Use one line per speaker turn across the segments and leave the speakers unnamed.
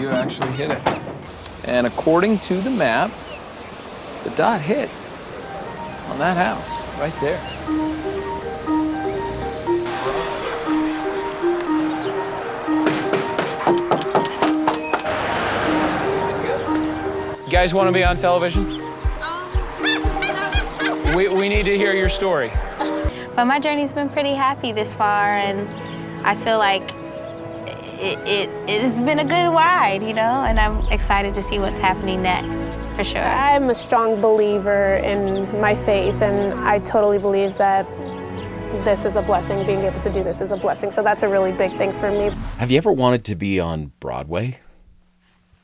You actually hit it. And according to the map, the dot hit on that house right there. You guys want to be on television? We need to hear your story.
But my journey's been pretty happy this far, and I feel like it has been a good ride, you know, and I'm excited to see what's happening next, for sure.
I'm a strong believer in my faith, and I totally believe that this is a blessing. Being able to do this is a blessing, so that's a really big thing for me.
Have you ever wanted to be on Broadway?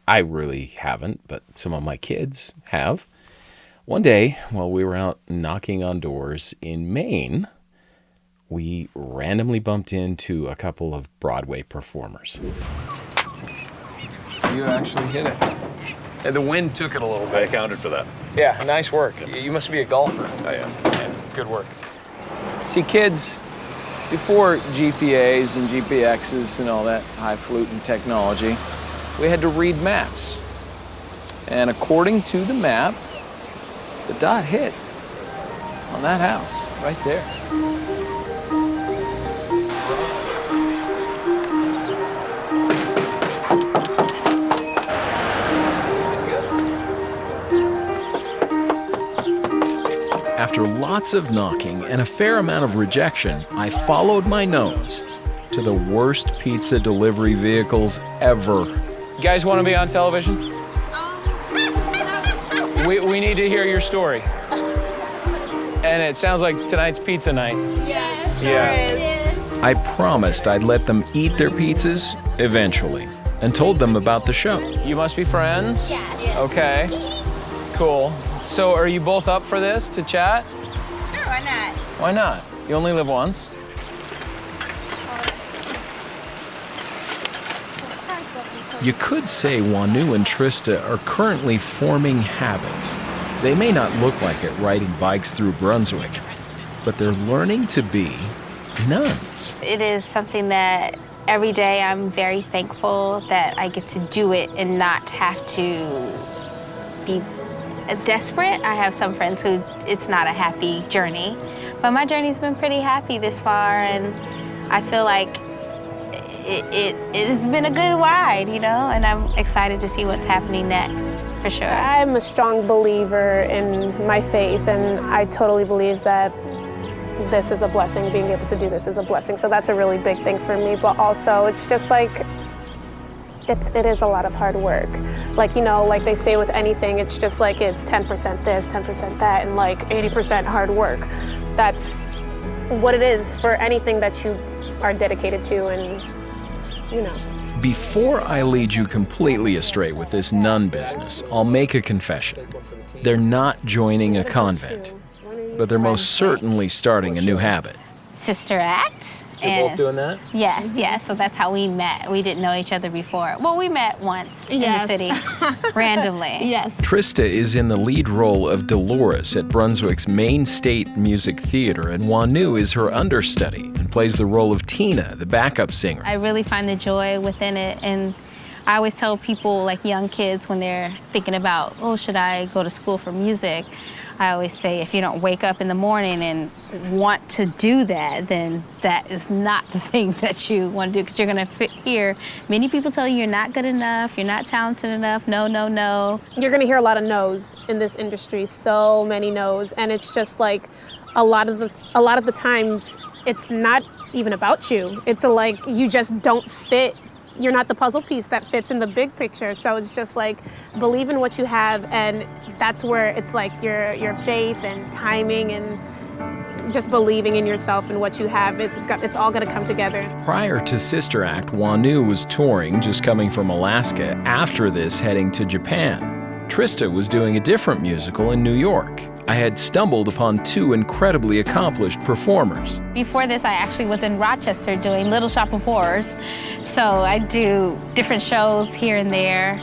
I really haven't, but some of my kids have. One day, while we were out knocking on doors in Maine, we randomly bumped into a couple of Broadway performers.
You actually hit it. And the wind took it a little bit.
I accounted for that.
Yeah, nice work. You must be a golfer.
I am.
Yeah, good work. See, kids, before GPAs and GPXs and all that highfalutin technology, we had to read maps. And according to the map, the dot hit on that house right there.
After lots of knocking and a fair amount of rejection, I followed my nose to the worst pizza delivery vehicles ever.
You guys want to be on television? We need to hear your story. And it sounds like tonight's pizza night.
Yes,
Yeah.
I promised I'd let them eat their pizzas eventually and told them about the show.
You must be friends?
Yes.
Okay. Cool. So are you both up for this, to chat?
Sure, why not?
Why not? You only live once.
You could say Wanu and Trista are currently forming habits. They may not look like it riding bikes through Brunswick, but they're learning to be nuns.
It is something that every day I'm very thankful that I get to do it and not have to be desperate. I have some friends who it's not a happy journey, but my journey's been pretty happy this far, and I feel like it has been a good ride, you know, and I'm excited to see what's happening next, for sure.
I'm a strong believer in my faith, and I totally believe that this is a blessing. Being able to do this is a blessing, so that's a really big thing for me. But also, it's just like, it is a lot of hard work. Like, you know, like they say with anything, it's just like it's 10% this, 10% that, and like 80% hard work. That's what it is for anything that you are dedicated to, and, you know.
Before I lead you completely astray with this nun business, I'll make a confession. They're not joining a convent, but they're most certainly starting a new habit.
Sister Act.
You're both doing that?
Yes, yes. So that's how we met. We didn't know each other before. Well, we met once in the city, randomly.
Yes.
Trista is in the lead role of Dolores at Brunswick's Main State Music Theater, and Wanu is her understudy and plays the role of Tina, the backup singer.
I really find the joy within it, and I always tell people, like young kids, when they're thinking about, oh, should I go to school for music? I always say, if you don't wake up in the morning and want to do that, then that is not the thing that you want to do, because you're going to hear many people tell you you're not good enough, you're not talented enough, no, no, no.
You're gonna hear a lot of no's in this industry, so many no's, and it's just like a lot of the times it's not even about you. It's like you just don't fit. You're not the puzzle piece that fits in the big picture. So it's just like, believe in what you have, and that's where it's like your faith and timing and just believing in yourself and what you have. It's all gonna come together.
Prior to Sister Act, Wanu was touring, just coming from Alaska. After this, heading to Japan. Trista was doing a different musical in New York. I had stumbled upon two incredibly accomplished performers.
Before this, I actually was in Rochester doing Little Shop of Horrors. So I do different shows here and there.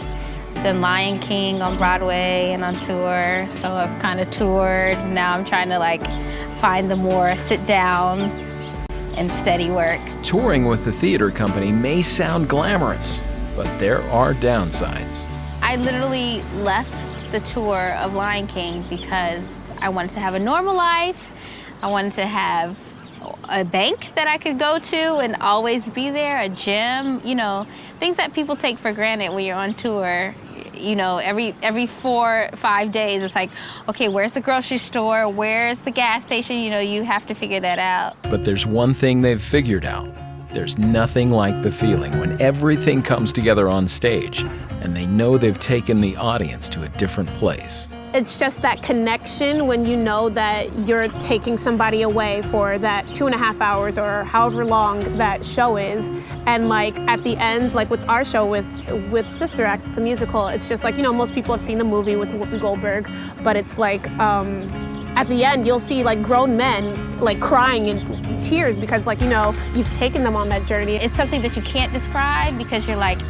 Done Lion King on Broadway and on tour. So I've kind of toured. Now I'm trying to like find the more sit down and steady work.
Touring with the theater company may sound glamorous,
but there are downsides.
I literally left the tour of Lion King because I wanted to have a normal life. I wanted to have a bank that I could go to and always be there, a gym, you know, things that people take for granted when you're on tour. You know, every 4 or 5 days, it's like, okay, where's the grocery store? Where's the gas station? You know, you have to figure that out.
But there's one thing they've figured out. There's nothing like the feeling when everything comes together on stage and they know they've taken the audience to a different place.
It's just that connection when you know that you're taking somebody away for that 2.5 hours or however long that show is. And like at the end, like with our show with Sister Act, the musical, it's just like, you know, most people have seen the movie with Whoopi Goldberg, but it's like, at the end, you'll see like grown men like crying in tears because like, you know, you've taken them on that journey.
It's something that you can't describe because you're like,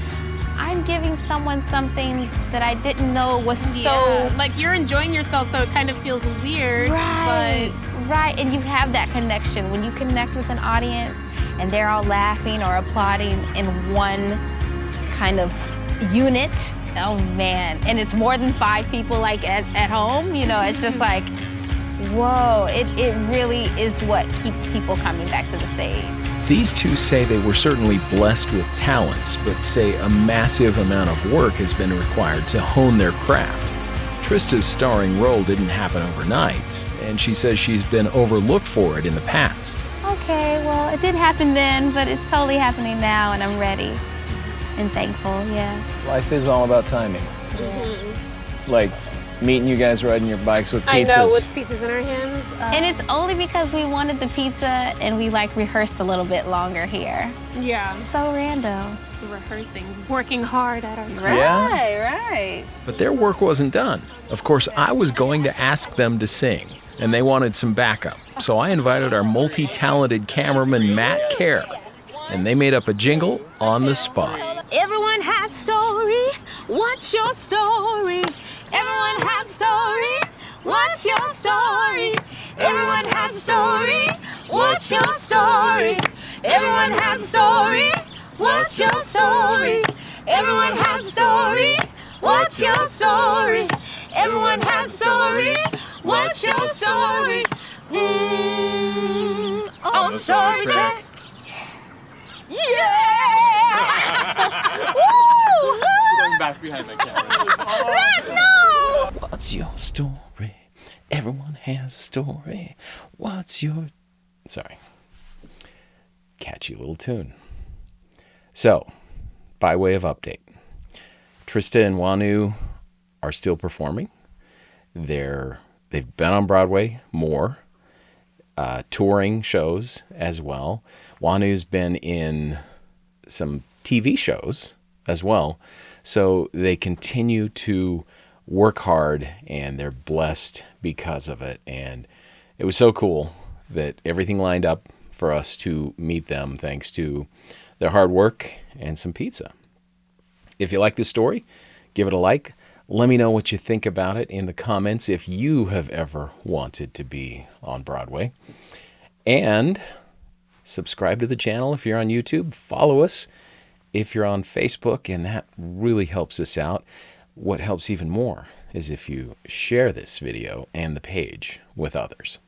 I'm giving someone something that I didn't know was so...
Like you're enjoying yourself, so it kind of feels weird.
Right, right, and you have that connection. When you connect with an audience and they're all laughing or applauding in one kind of unit, oh man, and it's more than 5 people like at home, you know, it's just like, whoa, it really is what keeps people coming back to the stage.
These two say they were certainly blessed with talents, but say a massive amount of work has been required to hone their craft. Trista's starring role didn't happen overnight, and she says she's been overlooked for it in the past.
Okay, well, it didn't happen then, but it's totally happening now, and I'm ready and thankful, yeah.
Life is all about timing. Like meeting you guys riding your bikes with pizzas.
I know, with pizzas in our hands.
And it's only because we wanted the pizza and we like rehearsed a little bit longer here.
Yeah.
So random.
Rehearsing, working hard at our craft.
Right.
But their work wasn't done. Of course, I was going to ask them to sing, and they wanted some backup. So I invited our multi-talented cameraman, Matt Kerr, and they made up a jingle on the spot.
Everyone has a story. What's your story? Everyone has a story. What's your story? Everyone has a story. What's your story? Everyone has a story. What's your story? Everyone has a story. What's your story? Everyone has a story. What's your story? On the story track. Yeah! Woo!
Going back behind the camera.
No!
What's your story? Everyone has a story. What's your... Sorry. Catchy little tune. So, by way of update, Trista and Wanu are still performing. They've been on Broadway more, touring shows as well. Wanu's been in some TV shows as well. So they continue to work hard, and they're blessed because of it. And it was so cool that everything lined up for us to meet them thanks to their hard work and some pizza. If you like this story, give it a like. Let me know what you think about it in the comments if you have ever wanted to be on Broadway. And subscribe to the channel if you're on YouTube. Follow us if you're on Facebook, and that really helps us out. What helps even more is if you share this video and the page with others.